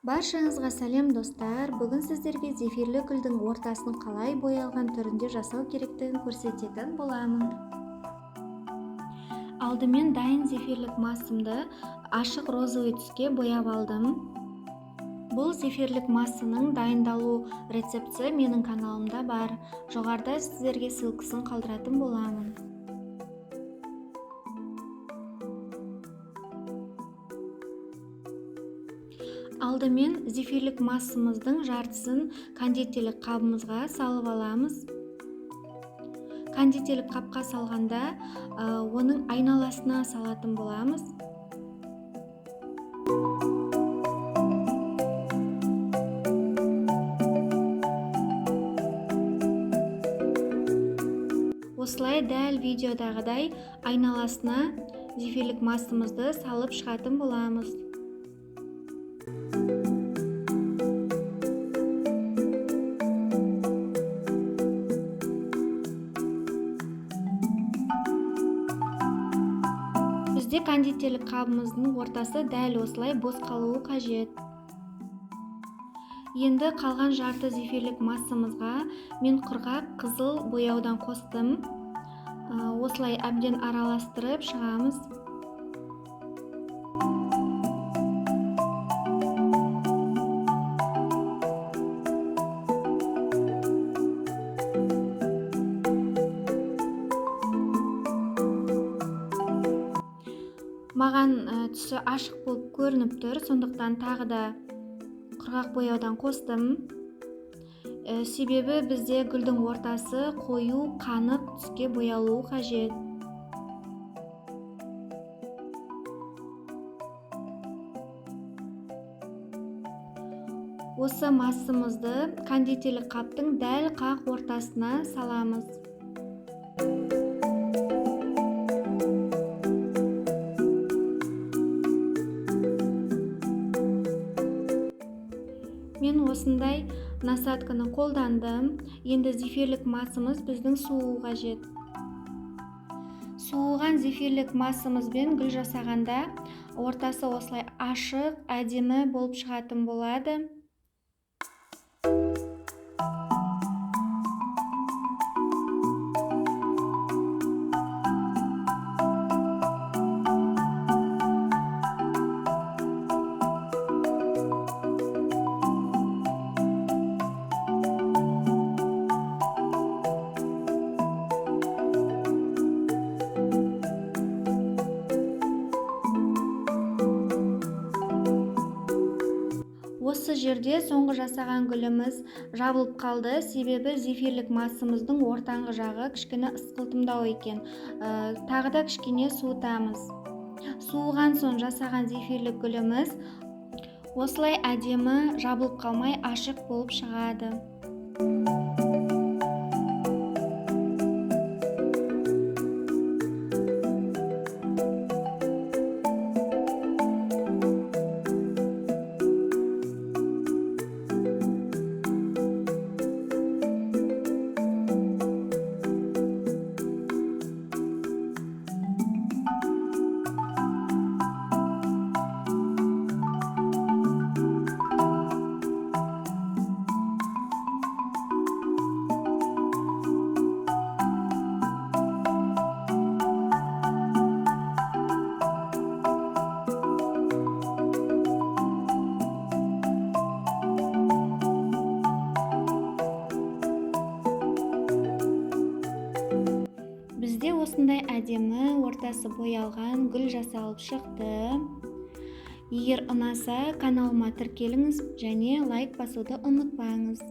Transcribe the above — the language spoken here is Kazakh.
Баршаңызға сәлем достар. Бүгін сіздерге зефирлі гүлдің ортасын қалай боялған түрінде жасау керектігін көрсететін боламын. Алдымен дайын зефирлік массамды ашық розовый түске бояп алдым. Бұл зефирлік массаның дайындалу рецепті менің каналымда бар. Жоғарыда сіздерге ссылкасын қалдыратын боламын. Алдымен зефирлік массамыздың жартысын кондитерлік қабымызға салып аламыз. Кондитерлік қапқа салғанда оның айналасына салатын боламыз. Осылай дәл видеодағыдай айналасына зефирлік массамызды салып шығатын боламыз. Бізде кондитерлік қабымыздың ортасы дәл осылай бос қалуы қажет. Енді қалған жарты зефирлік массамызға мен құрғақ қызыл бояудан қостым. Осылай әбден араластырып шығамыз. Маған түсі ашық болып көрініп тұр, сондықтан тағы да құрғақ бояудан қостым. Себебі бізде гүлдің ортасы қою, қанық түске боялуы қажет. Осы массамызды кондитерлік қаптың дәл қақ ортасына саламыз. Мен осындай насадканы қолдандым. Енді зефирлік массамыз біздің суы қажет. Суыған зефирлік массамызбен гүл жасағанда ортасы осылай ашық, әдемі болып шығатын болады. Осы жерде соңғы жасаған гүліміз жабылып қалды, себебі зефирлік массамыздың ортаңғы жағы кішкене ысқылтымдау екен. Тағы да кішкене суытамыз. Суыған соң жасаған зефирлік гүліміз осылай әдемі жабылып қалмай ашық болып шығады. Бізде осындай әдемі ортасы боялған гүл жасалып шықты. Егер ұнаса, каналыма тіркеліңіз және лайк басуды ұмытпаңыз.